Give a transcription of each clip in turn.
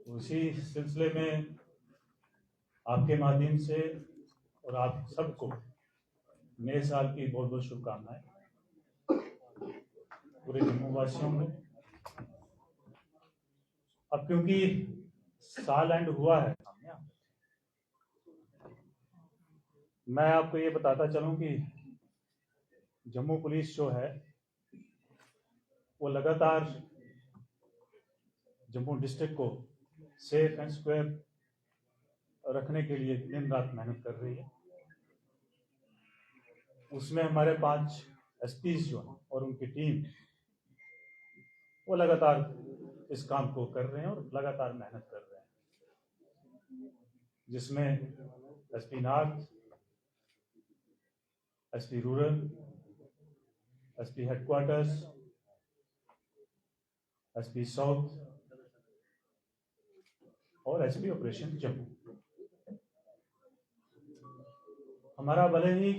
उसी सिलसिले में आपके माध्यम से और आप सबको नए साल की बहुत बहुत शुभकामनाएं पूरे जम्मू वासियों में। अब क्योंकि साल एंड हुआ है, मैं आपको ये बताता चलूं कि जम्मू पुलिस जो है वो लगातार जम्मू डिस्ट्रिक्ट को सेफ एंड स्क्वायर रखने के लिए दिन रात मेहनत कर रही है। उसमें हमारे 5 एसपीज जो हैं और उनकी टीम वो लगातार इस काम को कर रहे हैं और लगातार मेहनत कर रहे हैं, जिसमें SP north, SP rural, SP headquarters, SP south और एसपी ऑपरेशन जम्मू। हमारा भले ही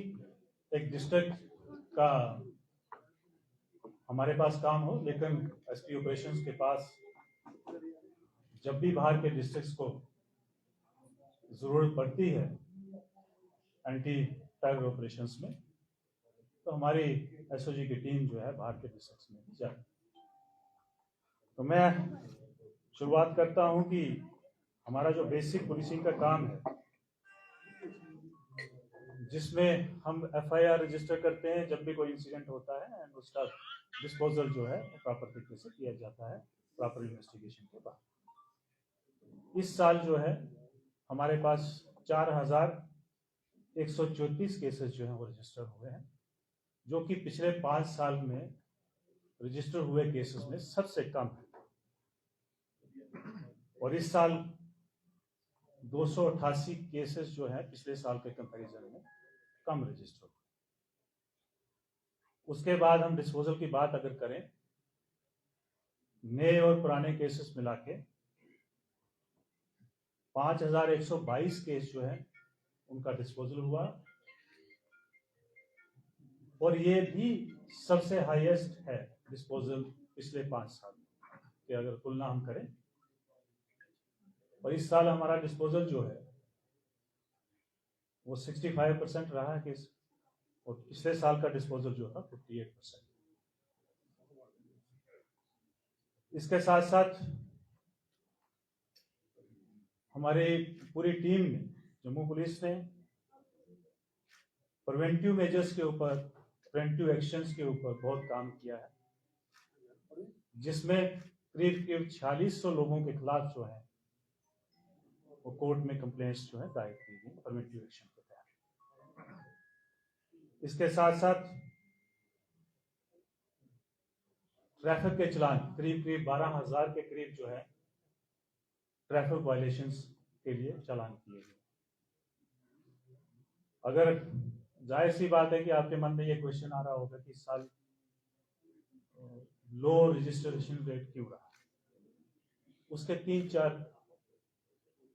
एक डिस्ट्रिक्ट का हमारे पास काम हो, लेकिन एसपी ऑपरेशंस के पास जब भी बाहर के डिस्ट्रिक्ट्स को जरूरत पड़ती है एंटी टेरर ऑपरेशंस में, तो हमारी एसओजी की टीम जो है बाहर के डिस्ट्रिक्ट्स में भी जाती है। तो मैं शुरुआत करता हूं कि हमारा जो बेसिक पुलिसिंग का काम है, जिसमें हम एफआईआर रजिस्टर करते हैं जब भी कोई इंसिडेंट होता है एंड उसका डिस्पोजल जो है प्रॉपर तरीके से किया जाता है प्रॉपर इन्वेस्टिगेशन के बाद। इस साल जो है हमारे पास 4134 केसेस जो है वो रजिस्टर हुए हैं, जो कि पिछले 5 साल में रजिस्टर हुए केसेस में सबसे कम है। और इस साल 288 केसेस जो है पिछले साल के कंपैरिजन में कम रजिस्टर हुए। उसके बाद हम डिस्पोजल की बात अगर करें, नए और पुराने केसेस मिला के 5122 केस जो है उनका डिस्पोजल हुआ, और ये भी सबसे हाईएस्ट है डिस्पोजल पिछले 5 साल की अगर तुलना हम करें। और इस साल हमारा डिस्पोजल जो है वो 65% रहा है केस, और पिछले साल का डिस्पोजल जो था 58%। इसके साथ साथ हमारे पूरी टीम ने, जम्मू पुलिस ने प्रिवेंटिव मेजर्स के ऊपर, प्रिवेंटिव एक्शंस के ऊपर बहुत काम किया है, जिसमें करीब 4600 लोगों के खिलाफ जो है वो कोर्ट में कंप्लेंट्स जो है दायर की गई प्रिवेंटिव एक्शन के तहत। इसके साथ साथ ट्रैफिक के चलान करीब 12,000 के करीब जो है ट्रैफिक वायलेशंस के लिए चालान किए गए। अगर जाहिर सी बात है कि आपके मन में ये क्वेश्चन आ रहा होगा कि इस साल लो रजिस्ट्रेशन रेट क्यों रहा, उसके 3-4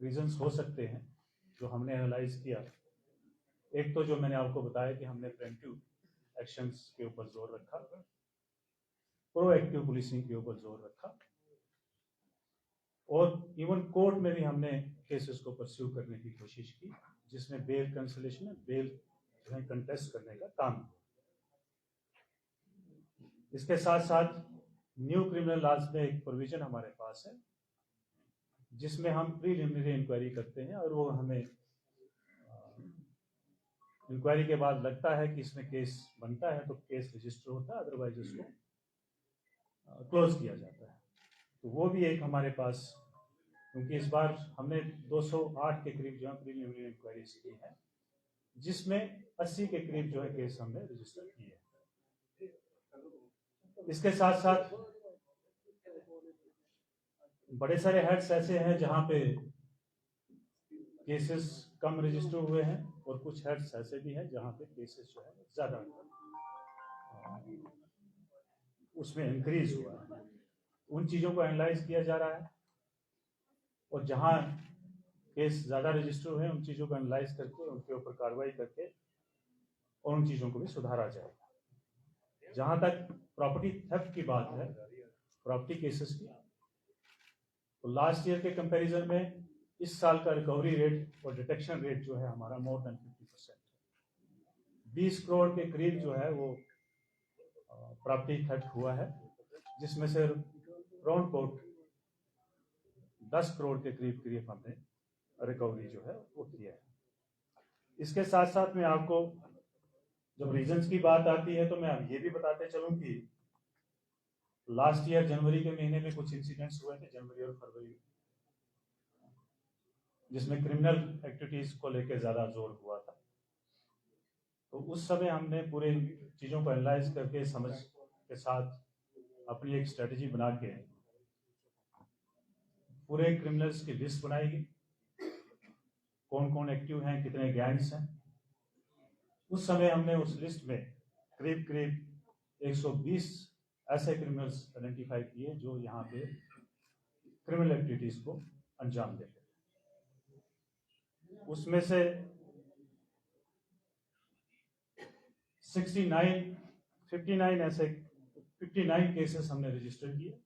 रीजंस हो सकते हैं जो हमने एनालाइज किया। एक तो जो मैंने आपको बताया कि हमने प्रिवेंटिव एक्शंस के ऊपर जोर रखा, प्रोएक्टिव पुलिसिंग के ऊपर जोर रखा, और इवन कोर्ट में भी हमने केसेस को परस्यू करने की कोशिश की, जिसमें बेल कैंसिलेशन, बेल जो है कंटेस्ट करने का काम किया। इसके साथ साथ न्यू क्रिमिनल लॉज में एक प्रोविजन हमारे पास है, जिसमें हम प्रीलिमिनरी इंक्वायरी करते हैं, और वो हमें इंक्वायरी के बाद लगता है कि इसमें केस बनता है तो केस रजिस्टर होता है, अदरवाइज उसको क्लोज किया जाता है। तो वो भी एक हमारे पास, क्योंकि इस बार हमने 208 के करीब जो है प्रीलिमिनरी इंक्वायरीज की है, जिसमें 80 के करीब जो है केस हमने रजिस्टर किए हैं। इसके साथ साथ बड़े सारे हेड्स ऐसे हैं जहां पे केसेस कम रजिस्टर हुए हैं, और कुछ हेड्स ऐसे भी हैं जहां पे केसेस जो है ज्यादा उसमें इंक्रीज हुआ है। उन चीजों को एनालाइज किया जा रहा है, और जहां केस ज्यादा रजिस्टर हुए उन चीजों को एनालाइज करके उनके ऊपर कार्रवाई करके और उन चीजों को भी सुधारा जाएगा। जहां तक प्रॉपर्टी थेफ्ट की बात है, प्रॉपर्टी केसेस की, तो लास्ट ईयर के कंपैरिजन में इस साल का रिकवरी रेट और डिटेक्शन रेट जो है हमारा मोर देन 50%। 20 करोड़ के करीब जो है वो प्रॉपर्टी थेफ्ट हुआ है, जिसमें से राउंड अबाउट 10 करोड़ के करीब हमने रिकवरी जो है वो किया है। इसके साथ साथ में आपको जब रीजंस की बात आती है तो मैं अब ये भी बताते चलूं कि लास्ट ईयर जनवरी के महीने में कुछ इंसिडेंट्स हुए थे, जनवरी और फरवरी, जिसमें क्रिमिनल एक्टिविटीज को लेकर ज्यादा जोर हुआ था। तो उस समय हमने पूरे चीजों को एनालाइज करके समझ के साथ अपनी एक स्ट्रेटेजी बना के पूरे क्रिमिनल्स की लिस्ट बनाई गई, कौन कौन एक्टिव हैं, कितने गैंग्स हैं। उस समय हमने उस लिस्ट में करीब 120 ऐसे क्रिमिनल्स आइडेंटिफाई किए जो यहाँ पे क्रिमिनल एक्टिविटीज को अंजाम देते थे। उसमें से 59 केसेस हमने रजिस्टर किए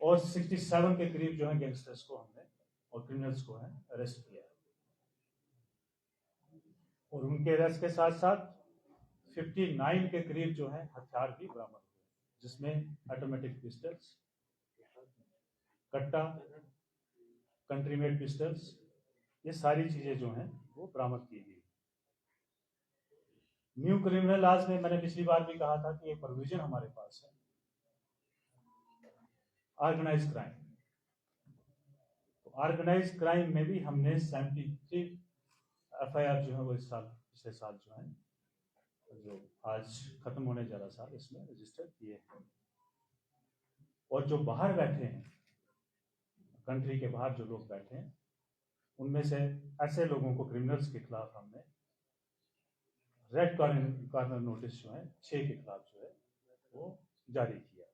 और 67 के करीब जो है गैंगस्टर्स को हमने और क्रिमिनल्स को है अरेस्ट किया और उनके अरेस्ट के साथ साथ 59 के करीब जो है हथियार भी बरामद हुए, जिसमें ऑटोमेटिक पिस्टल्स, कट्टा, कंट्री मेड पिस्टल्स, ये सारी चीजें जो हैं वो बरामद की गई। न्यू क्रिमिनल लॉज में मैंने पिछली बार भी कहा था कि एक प्रोविजन हमारे पास है ऑर्गेनाइज क्राइम। तो ऑर्गेनाइज क्राइम में भी हमने 73 एफआईआर जो है वो इस साल, पिछले साल जो है, जो आज खत्म होने जा रहा साल, इसमें रजिस्टर किए हैं। और जो बाहर बैठे हैं, कंट्री के बाहर जो लोग बैठे हैं, उनमें से ऐसे लोगों को, क्रिमिनल्स के खिलाफ हमने रेड कॉर्नर नोटिस जो है 6 के खिलाफ जो है वो जारी किया।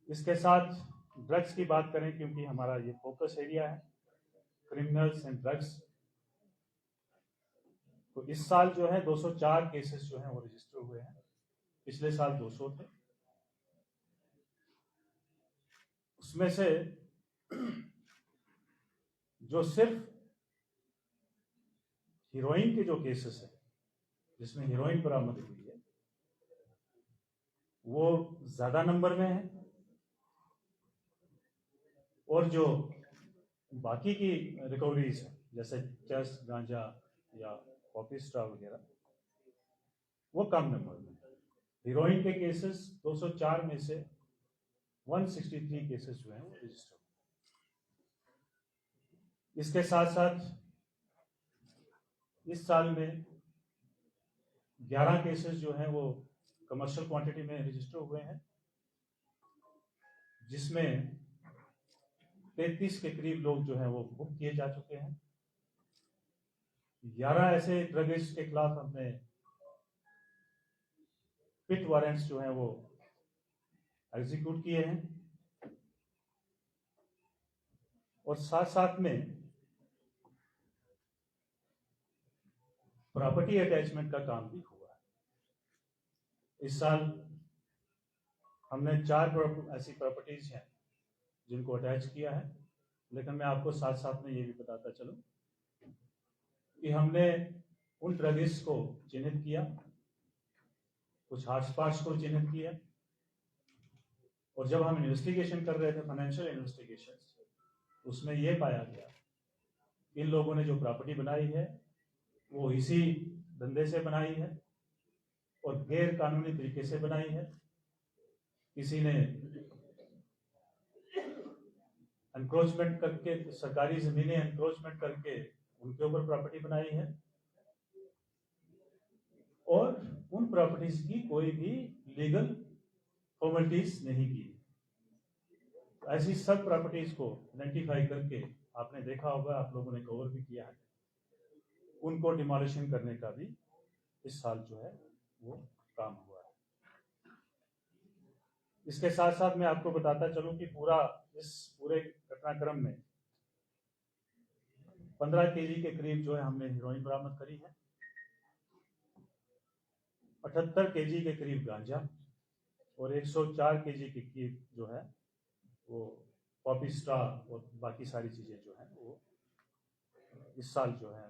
इसके साथ ड्रग्स की बात करें, क्योंकि हमारा ये फोकस एरिया है, क्रिमिनल्स एंड ड्रग्स, तो इस साल जो है 204 केसेस जो हैं वो रजिस्टर हुए हैं। पिछले साल 200 थे। उसमें से जो सिर्फ हीरोइन के जो केसेस है, जिसमें हीरोइन बरामद हुई है, वो ज्यादा नंबर में है। और जो बाकी की रिकवरीज है, जैसे चरस, गांजा या पॉपी स्ट्रा वगैरह, वो कम नंबर में है। हीरोइन के केसेस 204 में से 163 केसेस जो हैं वो रजिस्टर। इसके साथ साथ इस साल में 11 केसेस जो हैं वो कमर्शियल क्वांटिटी में रजिस्टर हुए हैं, जिसमें 33 के करीब लोग जो हैं वो बुक किए जा चुके हैं। 11 ऐसे ड्रगिस्ट के खिलाफ हमने पिट वारंट्स जो हैं वो एग्जीक्यूट किए हैं और साथ साथ में प्रॉपर्टी अटैचमेंट का काम भी हुआ है। इस साल हमने 4 ऐसी प्रॉपर्टीज हैं जिनको अटैच किया है, लेकिन मैं आपको साथ साथ में ये भी बताता चलूं कि हमने उन ड्रगिस्ट को चिन्हित किया, कुछ हॉटस्पॉट्स को चिन्हित किया, और जब हम इन्वेस्टिगेशन कर रहे थे, फाइनेंशियल इन्वेस्टिगेशन, उसमें यह पाया गया इन लोगों ने जो प्रॉपर्टी बनाई है वो इसी धंधे से बनाई है और गैर कानूनी तरीके से बनाई है। किसी ने एनक्रोचमेंट करके, सरकारी जमीनें एनक्रोचमेंट करके उनके ऊपर प्रॉपर्टी बनाई है और उन प्रॉपर्टीज की कोई भी लीगल फॉर्मेलिटीज नहीं की। ऐसी सब प्रॉपर्टीज को आइडेंटिफाई करके, आपने देखा होगा, आप लोगों ने कवर भी किया है, उनको डिमोलिशन करने का भी इस साल जो है वो काम हुआ है। इसके साथ साथ मैं आपको बताता चलूं कि इस पूरे घटनाक्रम में 15 केजी के करीब जो है हमने हीरोइन बरामद करी है, 78 केजी के करीब गांजा और 104 केजी के करीब जो है वो पॉपी स्टार और बाकी सारी चीज़ें जो हैं वो इस साल जो है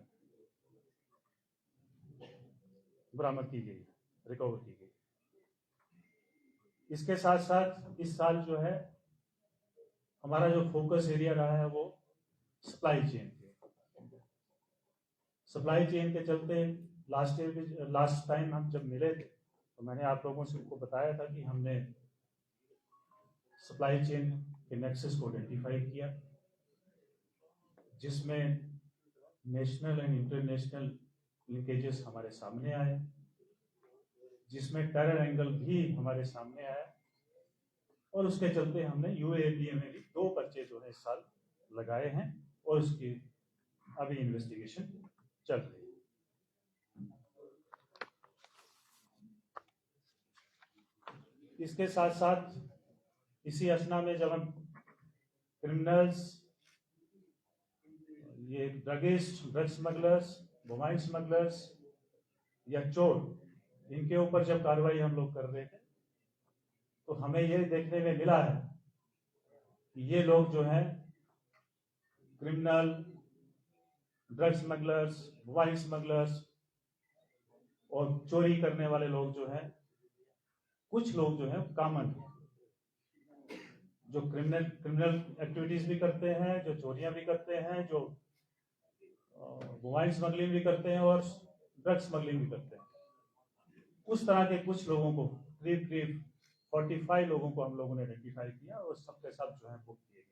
बरामद की गई, रिकवर की गई। इसके साथ साथ इस साल जो है हमारा जो फोकस एरिया रहा है वो सप्लाई चेन के चलते लास्ट टाइम हम जब मिले थे तो मैंने आप लोगों से को बताया था कि हमने सप्लाई चेन के नेक्सस को आइडेंटिफाई किया, जिसमें नेशनल एंड इंटरनेशनल लिंकेजेस हमारे सामने आए, जिसमें टेरर एंगल भी हमारे सामने आया, और उसके चलते हमने यूएपीए में भी 2 पर्चे जो है इस साल लगाए हैं और उसकी अभी इन्वेस्टिगेशन चल रही है। इसके साथ साथ इसी असना में जब हम क्रिमिनल्स, ये druggist, drug smugglers, mobile smugglers या चोर, इनके ऊपर जब कार्रवाई हम लोग कर रहे थे तो हमें ये देखने में मिला है कि ये लोग जो हैं criminal, drug smugglers, mobile smugglers और चोरी करने वाले लोग जो हैं, कुछ लोग जो हैं कॉमन जो क्रिमिनल एक्टिविटीज भी करते हैं, जो चोरियां भी करते हैं, जो मोबाइल स्मगलिंग भी करते हैं और ड्रग स्मगलिंग भी करते हैं। उस तरह के कुछ लोगों को, करीब 45 लोगों को हम लोगों ने आइडेंटिफाई किया और सबके सब जो है बुक किए गए।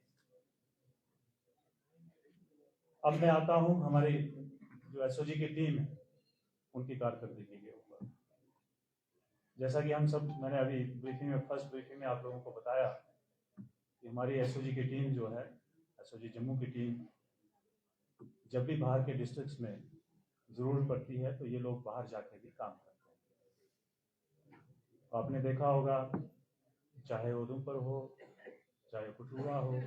अब मैं आता हूं हमारी जो एसओजी की टीम है उनकी कारकर्दगी के ऊपर। जैसा कि हम सब, मैंने अभी ब्रीफिंग में, फर्स्ट ब्रीफिंग में आप लोगों को बताया कि हमारी एसओजी की टीम जो है, एसओजी जम्मू की टीम, जब भी बाहर के डिस्ट्रिक्ट्स में जरूरत पड़ती है तो ये लोग बाहर जाके भी काम करते हैं। तो आपने देखा होगा, चाहे उधमपुर हो, चाहे कठुआ हो,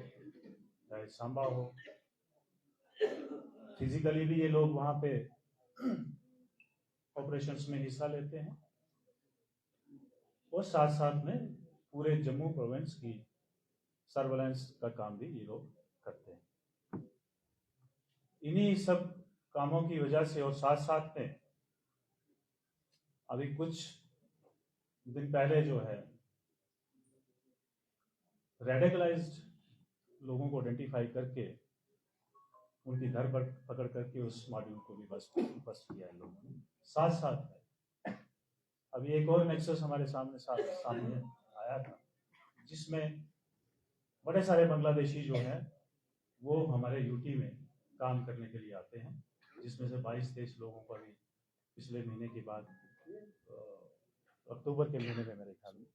चाहे सांबा हो, फिजिकली भी ये लोग वहां पे ऑपरेशंस में हिस्सा लेते हैं और साथ साथ में पूरे जम्मू प्रोविंस की सर्वेलेंस का काम भी ये लोग करते हैं। इन्हीं सब कामों की वजह से और साथ साथ में अभी कुछ दिन पहले जो है रेडिकलाइज्ड लोगों को आइडेंटिफाई करके उनकी घर पर पकड़ करके उस मॉड्यूल को भी बस्ट किया है लोगों ने। साथ साथ में अभी एक और नेक्सस हमारे सामने आया था, जिसमें बड़े सारे बांग्लादेशी जो हैं वो हमारे यूटी में काम करने के लिए आते हैं, जिसमें से 22-23 लोगों को अभी पिछले महीने के बाद अक्टूबर के महीने में मेरे ख्याल में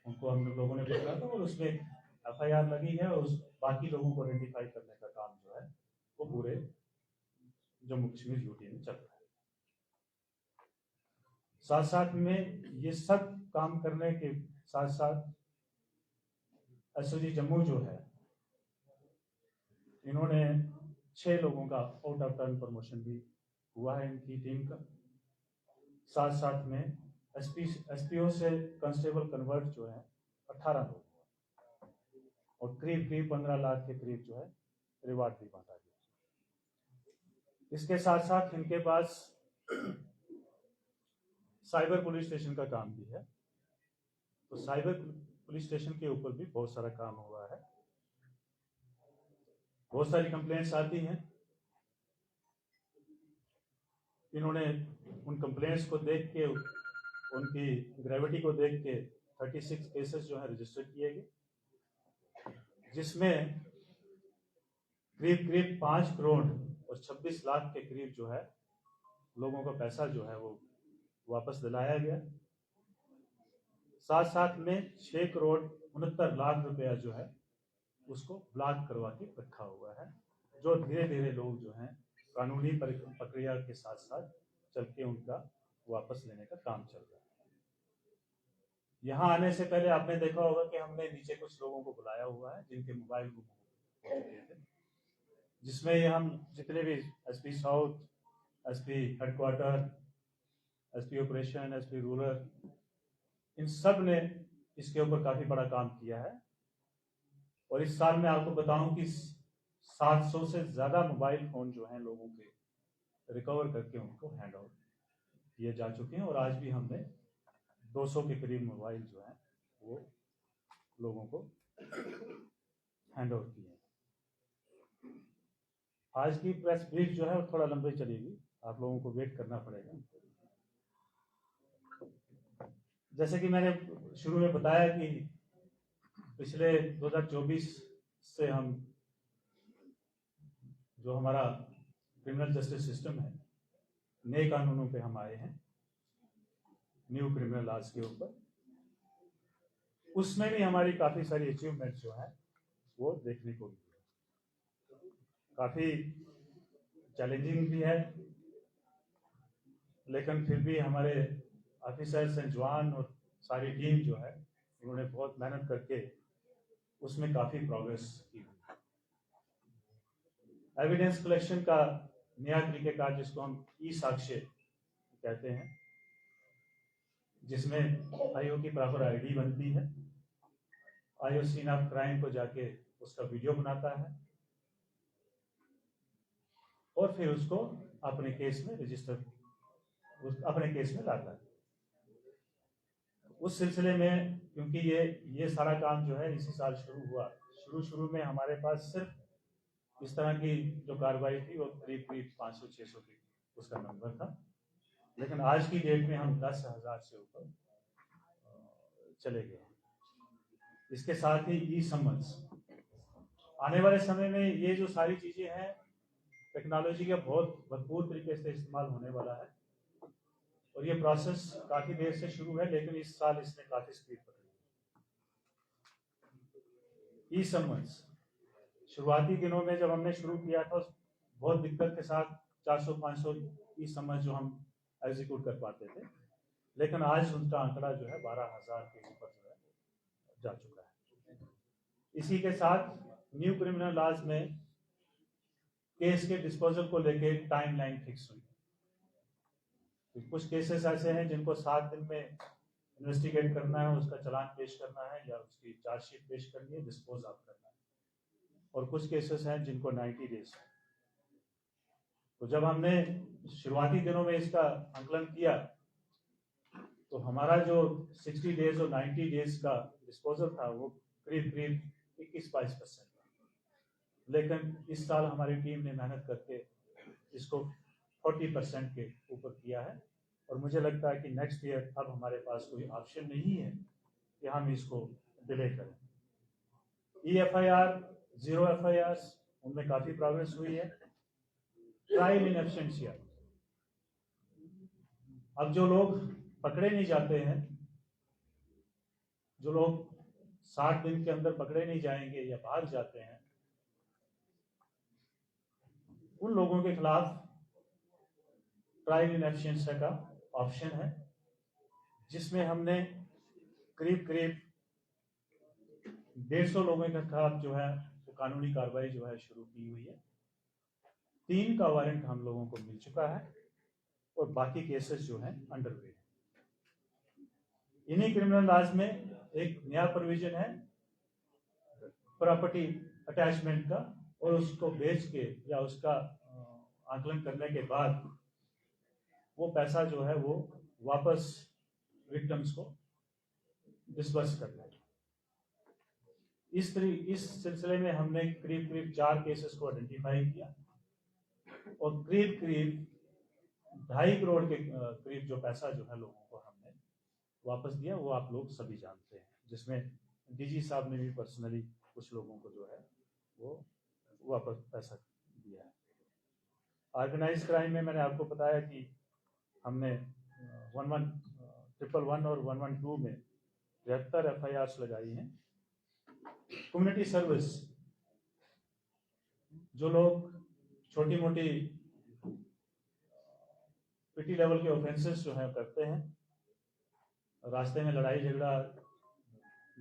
उनको हम लोगों ने पकड़ा था और उसमें एफआईआर लगी है और उस बाकी लोगों को आइडेंटिफाई करने का काम जो है वो पूरे जम्मू कश्मीर यूटी में चल रहा है। साथ साथ में ये सब काम करने के साथ साथ एसओजी जम्मू जो है, इन्होंने 6 लोगों का आउट ऑफ टर्न प्रमोशन भी हुआ है इनकी टीम का। साथ साथ में एसपीओ से कांस्टेबल कन्वर्ट जो है 18 लोग हुआ और करीब 15 लाख के करीब जो है रिवार्ड भी बांटा गया। इसके साथ साथ इनके पास साइबर पुलिस स्टेशन का काम भी है, तो साइबर पुलिस स्टेशन के ऊपर भी बहुत सारा काम हुआ है। बहुत सारी कंप्लेंट्स आती हैं, इन्होंने उन कंप्लेंट्स को देख के, उनकी ग्रेविटी को देख के 36 केसेस जो है रजिस्टर किए गए, जिसमें करीब 5 करोड़ और 26 लाख के करीब जो है लोगों का पैसा जो है वो वापस दिलाया गया। साथ साथ में 6 करोड़ 69 लाख रुपया जो है उसको ब्लॉक करवा के रखा हुआ है, जो धीरे धीरे लोग जो हैं कानूनी प्रक्रिया के साथ साथ चल के उनका वापस लेने का काम चल रहा है। यहाँ आने से पहले आपने देखा होगा कि हमने नीचे कुछ लोगों को बुलाया हुआ है जिनके मोबाइल गुम हो चुके थे, जिसमें ये हम जितने भी SP south, SP headquarter, SP operation, SP rural, इन सब ने इसके ऊपर काफी बड़ा काम किया है और इस साल मैं आपको बताऊं कि 700 से ज़्यादा मोबाइल फ़ोन जो हैं लोगों के रिकवर करके उनको हैंड ओवर किए जा चुके हैं, और आज भी हमने 200 के करीब मोबाइल जो हैं वो लोगों को हैंड ओवर किए हैं। आज की प्रेस ब्रीफ जो है वो थोड़ा लंबी चलेगी, आप लोगों को वेट करना पड़ेगा। जैसे कि मैंने शुरू में बताया कि पिछले 2024 से हम जो हमारा क्रिमिनल जस्टिस सिस्टम है, नए कानूनों पे हम आए हैं, न्यू क्रिमिनल लॉज के ऊपर। उसमें भी हमारी काफ़ी सारी अचीवमेंट जो है वो देखने को मिली। काफ़ी चैलेंजिंग भी है, लेकिन फिर भी हमारे ऑफिसर्स एंड जवान और सारी टीम जो है उन्होंने बहुत मेहनत करके उसमें काफ़ी प्रोग्रेस की। एविडेंस कलेक्शन का नया तरीक़ेकार जिसको हम ई साक्ष्य कहते हैं, जिसमें आईओ की प्रॉपर आईडी बनती है, आईओ सीन ऑफ क्राइम को जाके उसका वीडियो बनाता है और फिर उसको अपने केस में रजिस्टर अपने केस में लाता है। उस सिलसिले में क्योंकि ये सारा काम जो है इसी साल शुरू हुआ, शुरू में हमारे पास सिर्फ इस तरह की जो कार्रवाई थी वो करीब 500-600 की उसका नंबर था, लेकिन आज की डेट में हम 10,000 से ऊपर चले गए। इसके साथ ही ई समन्स, आने वाले समय में ये जो सारी चीज़ें हैं टेक्नोलॉजी का बहुत भरपूर तरीके से इस्तेमाल होने वाला है, और ये प्रोसेस काफ़ी देर से शुरू है, लेकिन इस साल इसने काफ़ी स्पीड पकड़ी है। ई समन्स शुरुआती दिनों में जब हमने शुरू किया था बहुत दिक्कत के साथ 400-500 ई समन्स जो हम एग्जीक्यूट कर पाते थे, लेकिन आज उनका आंकड़ा जो है 12,000 के ऊपर जो है जा चुका है। इसी के साथ न्यू क्रिमिनल लॉज में केस के डिस्पोजल को लेके टाइमलाइन फिक्स हुई। तो कुछ केसेस ऐसे हैं जिनको 7 दिन में इन्वेस्टिगेट करना है, उसका चालान पेश करना है या उसकी चार्जशीट पेश करनी है, डिस्पोज ऑफ करना है, और कुछ केसेस हैं जिनको 90 डेज है। तो जब हमने शुरुआती दिनों में इसका आंकलन किया तो हमारा जो 60 डेज और 90 डेज का डिस्पोजल था वो करीब 21-22% था, लेकिन इस साल हमारी टीम ने मेहनत करके इसको 40% के ऊपर किया है, और मुझे लगता है कि नेक्स्ट ईयर अब हमारे पास कोई ऑप्शन नहीं है कि हम इसको डिले करें। EFIR 0 FIRs उनमें काफ़ी प्रोग्रेस हुई है। ट्रायल इन एब्सेंटिया, अब जो लोग पकड़े नहीं जाते हैं, जो लोग 60 दिन के अंदर पकड़े नहीं जाएंगे या भाग जाते हैं, उन लोगों के खिलाफ ट्रायल इन एब्सेंटिया का ऑप्शन है, जिसमें हमने करीब 150 लोगों के खिलाफ जो है वो कानूनी कार्रवाई जो है शुरू की हुई है। 3 का वारंट हम लोगों को मिल चुका है और बाकी केसेस जो हैं अंडरवे है। इन्हीं क्रिमिनल लॉज में एक नया प्रोविजन है प्रॉपर्टी अटैचमेंट का, और उसको बेच के या उसका आकलन करने के बाद वो पैसा जो है वो वापस विक्टिम्स को डिस्बर्स करना है। इस सिलसिले में हमने करीब 4 केसेस को आइडेंटिफाई किया और करीब 2.5 करोड़ के करीब जो पैसा जो है लोगों को हमने वापस दिया, वो आप लोग सभी जानते हैं, जिसमें डीजी साहब ने भी पर्सनली कुछ लोगों को जो है वो वापस पैसा दिया है। ऑर्गेनाइज क्राइम में मैंने आपको बताया कि हमने 111 और 112 में 73 FIRs लगाई हैं। कम्युनिटी सर्विस, जो लोग छोटी मोटी पिटी लेवल के ऑफेंसेस जो है करते हैं, रास्ते में लड़ाई झगड़ा,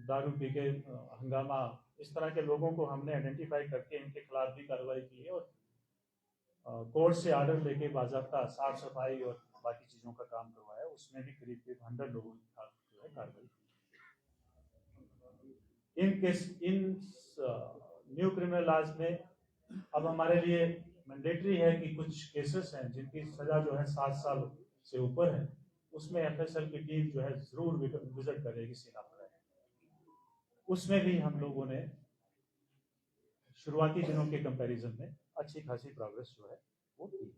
दारू पी के हंगामा, इस तरह के लोगों को हमने आइडेंटिफाई करके इनके खिलाफ भी कार्रवाई की है और कोर्ट से ऑर्डर लेके बाज़ाब्ता साफ सफाई और बाकी चीज़ों का काम करवाया। उसमें भी करीब 100 लोगों के खिलाफ जो है कार्रवाई की। इन न्यू क्रिमिनल लॉज में अब हमारे लिए मैंडेटरी है कि कुछ केसेस हैं जिनकी सजा जो है 7 साल से ऊपर है, उसमें एफएसएल की टीम जो है जरूर विजिट करेगी सीना पर। उसमें भी हम लोगों ने शुरुआती दिनों के कंपैरिजन में अच्छी खासी प्रोग्रेस जो है वो की है।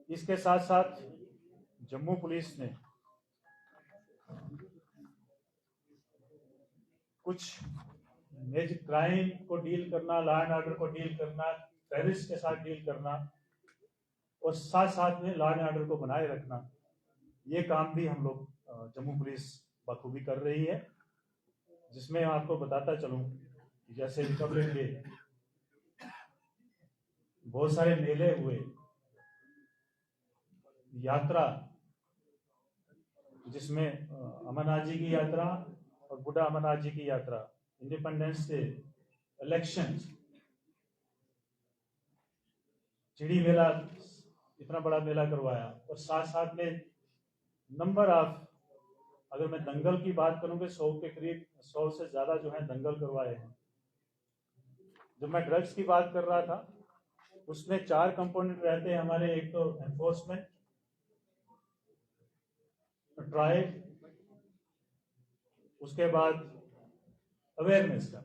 इसके साथ साथ जम्मू पुलिस ने कुछ मेजर क्राइम को डील करना, लॉ एंड ऑर्डर को डील करना, टेररिस्ट के साथ डील करना और साथ साथ में लॉ एंड ऑर्डर को बनाए रखना, ये काम भी हम लोग जम्मू पुलिस बखूबी कर रही है। जिसमें आपको बताता चलूं, जैसे रिपब्लिक डे, बहुत सारे मेले हुए, यात्रा जिसमें अमरनाथ जी की यात्रा और बुढ़ा अमरनाथ जी की यात्रा, इंडिपेंडेंस डे, इलेक्शन, चिड़ी मेला, इतना बड़ा मेला करवाया और साथ साथ में नंबर ऑफ, अगर मैं दंगल की बात करूंगा 100 के करीब, 100 से ज्यादा जो है दंगल करवाए हैं। जब मैं ड्रग्स की बात कर रहा था उसमें 4 कंपोनेंट रहते हैं हमारे, एक तो एनफोर्समेंट, ट्रायल, उसके बाद अवेयरनेस का,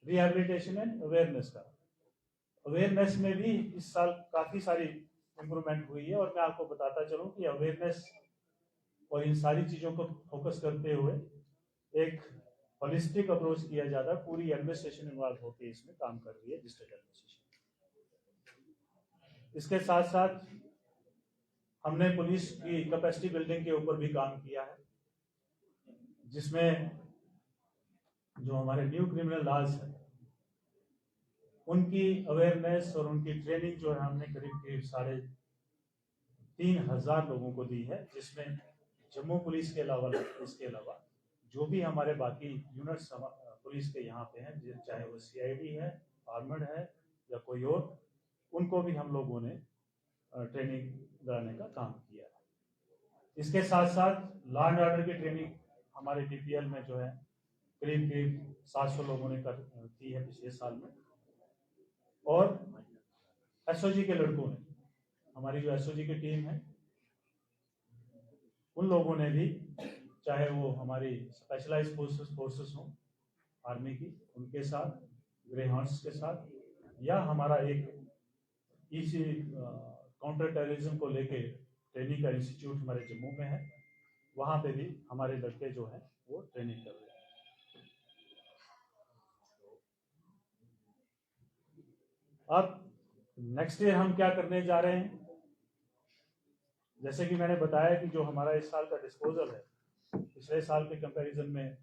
रिहैबिलिटेशन एंड अवेयरनेस का। अवेयरनेस में भी इस साल काफी सारी इंप्रूवमेंट हुई है और मैं आपको बताता चलूं कि अवेयरनेस और इन सारी चीजों को फोकस करते हुए एक होलिस्टिक अप्रोच किया जाता है। पूरी एडमिनिस्ट्रेशन इन्वॉल्व होकर इसमें काम कर रही है, डिस्ट्रिक्ट एडमिनिस्ट्रेशन। इसके साथ साथ हमने पुलिस की कैपेसिटी बिल्डिंग के ऊपर भी काम किया है, जिसमें जो हमारे न्यू क्रिमिनल लॉज है उनकी अवेयरनेस और उनकी ट्रेनिंग जो है हमने करीब करीब 3,500 लोगों को दी है, जिसमें जम्मू पुलिस के अलावा, इसके अलावा जो भी हमारे बाकी यूनिट्स पुलिस के यहाँ पे हैं, चाहे वो सीआईडी है, आर्मर्ड है या कोई और, उनको भी हम लोगों ने ट्रेनिंग दिलाने का काम किया है। इसके साथ साथ लॉ एंड ऑर्डर की ट्रेनिंग हमारे टीपीएल में जो है करीब करीब 700 लोगों ने की है पिछले साल में। और एसओजी के लड़कों ने, हमारी जो एसओजी की टीम है, उन लोगों ने भी, चाहे वो हमारी स्पेशलाइज्ड फोर्सेस हो आर्मी की, उनके साथ, ग्रे हॉर्न्स के साथ, या हमारा एक इसी काउंटर टेररिज्म को लेके ट्रेनिंग का इंस्टीट्यूट हमारे जम्मू में है, वहां पे भी हमारे लड़के जो हैं वो ट्रेनिंग कर रहे हैं। अब नेक्स्ट डे हम क्या करने जा रहे हैं, जैसे कि मैंने बताया कि जो हमारा इस साल का डिस्पोजल है पिछले साल के कंपैरिजन में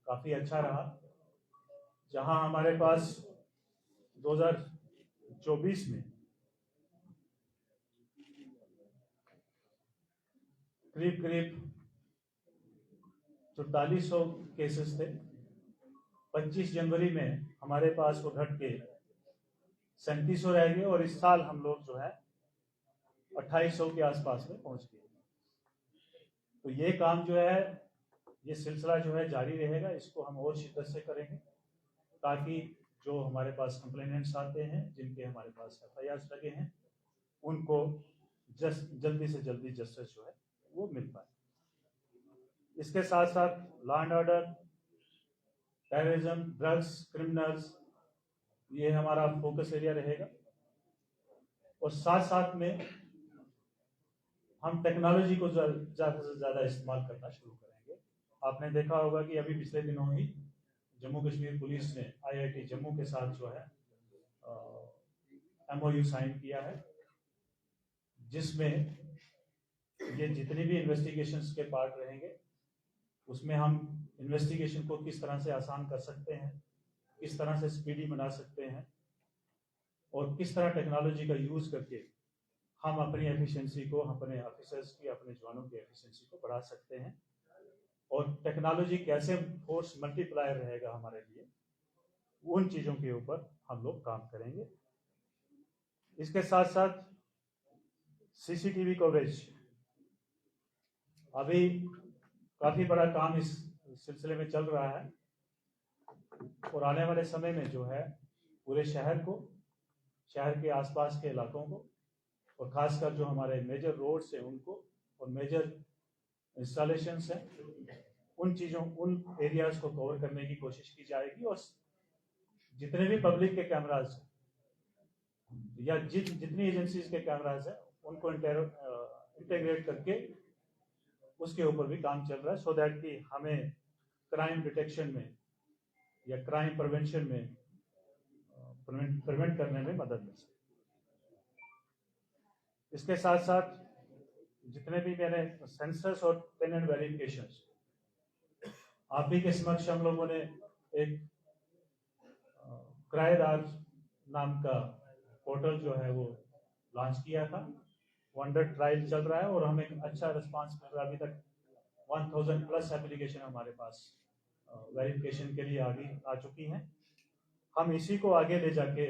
काफी अच्छा रहा। जहां हमारे पास 2024 में करीब करीब 4400 केसेस थे, 25 जनवरी में हमारे पास वो घट के 3700 रह गए और इस साल हम लोग जो है 2800 के आसपास में पहुंच गए। तो ये काम जो है, ये सिलसिला जो है जारी रहेगा, इसको हम और शिद्दत से करेंगे ताकि जो हमारे पास कंप्लेनेंट्स आते हैं, जिनके हमारे पास एफआईआर लगे हैं, उनको जल्दी से जल्दी जस्टिस जो है वो मिल पाए। इसके साथ साथ law and order, terrorism, drugs, criminals, ये हमारा फोकस एरिया रहेगा। और साथ साथ में हम टेक्नोलॉजी को ज़्यादा से ज़्यादा इस्तेमाल करना शुरू करेंगे। आपने देखा होगा कि अभी पिछले दिनों ही जम्मू कश्मीर पुलिस ने आईआईटी जम्मू के साथ जो है एमओयू साइन किया है, जिसमें ये जितने भी इन्वेस्टिगेशंस के पार्ट रहेंगे उसमें हम इन्वेस्टिगेशन को किस तरह से आसान कर सकते हैं, किस तरह से स्पीडी बना सकते हैं और किस तरह टेक्नोलॉजी का यूज़ करके हम अपनी एफिशिएंसी को, अपने ऑफिसर्स की, अपने जवानों की एफिशिएंसी को बढ़ा सकते हैं और टेक्नोलॉजी कैसे फोर्स मल्टीप्लायर रहेगा हमारे लिए, उन चीज़ों के ऊपर हम लोग काम करेंगे। इसके साथ साथ सीसीटीवी कवरेज, अभी काफ़ी बड़ा काम इस सिलसिले में चल रहा है और आने वाले समय में जो है पूरे शहर को, शहर के आसपास के इलाकों को, और खासकर जो हमारे मेजर रोड्स हैं उनको, और मेजर इंस्टॉलेशंस हैं, उन चीज़ों, उन एरियाज को कवर करने की कोशिश की जाएगी। और जितने भी पब्लिक के कैमराज या जितनी एजेंसीज के कैमराज हैं उनको इंटीग्रेट करके उसके ऊपर भी काम चल रहा है, सो दैट कि हमें क्राइम डिटेक्शन में या क्राइम प्रिवेंशन में प्रिवेंट करने में मदद मिल सके। इसके साथ साथ जितने भी मैंने सेंसस और टेनेंट वेरिफिकेशन, आप ही के समक्ष हम लोगों ने एक किराएदार नाम का पोर्टल जो है वो लॉन्च किया था। वंडर ट्रायल चल रहा है और हमें अच्छा रिस्पांस मिल रहा है। अभी तक 1000 प्लस एप्लीकेशन हमारे पास वेरिफिकेशन के लिए आ चुकी हैं। हम इसी को आगे ले जाके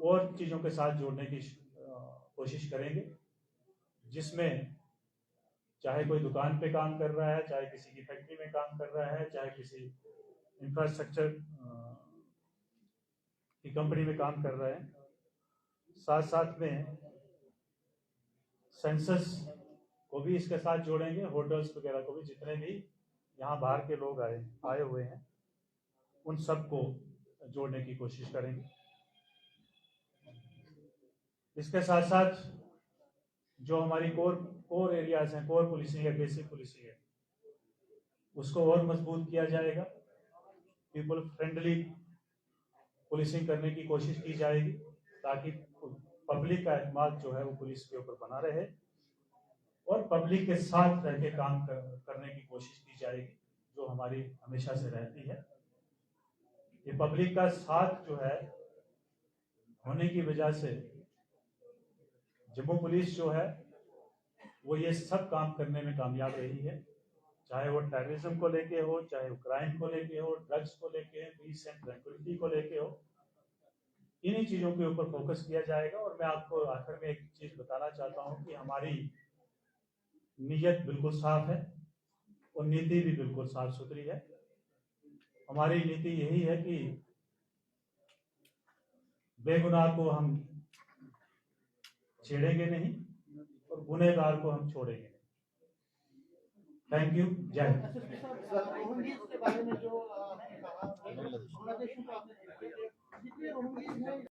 और चीज़ों के साथ जोड़ने की कोशिश करेंगे, जिसमें चाहे कोई दुकान पे काम कर रहा है, चाहे किसी की फैक्ट्री में काम कर रहा है, चाहे किसी इंफ्रास्ट्रक्चर की कंपनी में काम कर रहा है, साथ साथ में सेंसस को भी इसके साथ जोड़ेंगे, होटल्स वगैरह को भी, जितने भी यहाँ बाहर के लोग आए हुए हैं उन सबको जोड़ने की कोशिश करेंगे। इसके साथ साथ जो हमारी कोर एरियाज हैं, कोर पुलिसिंग है, बेसिक पुलिसिंग है, उसको और मजबूत किया जाएगा। पीपल फ्रेंडली पुलिसिंग करने की कोशिश की जाएगी ताकि पब्लिक का एतमाद जो है वो पुलिस के ऊपर बना रहे और पब्लिक के साथ रह के काम करने की कोशिश की जाएगी, जो हमारी हमेशा से रहती है। ये पब्लिक का साथ जो है होने की वजह से जम्मू पुलिस जो है वो ये सब काम करने में कामयाब रही है, चाहे वो टेररिज्म को लेके हो, चाहे वो क्राइम को लेके हो, ड्रग्स को लेके, पीस एंड ट्रैंक्विलिटी को लेके हो। इन्हीं चीज़ों के ऊपर फोकस किया जाएगा। और मैं आपको आखिर में एक चीज़ बताना चाहता हूँ कि हमारी नीयत बिल्कुल साफ है और नीति भी बिल्कुल साफ सुथरी है। हमारी नीति यही है कि बेगुनाह को हम छेड़ेंगे नहीं और गुनहगार को हम छोड़ेंगे नहीं। Thank you. जय हिंद।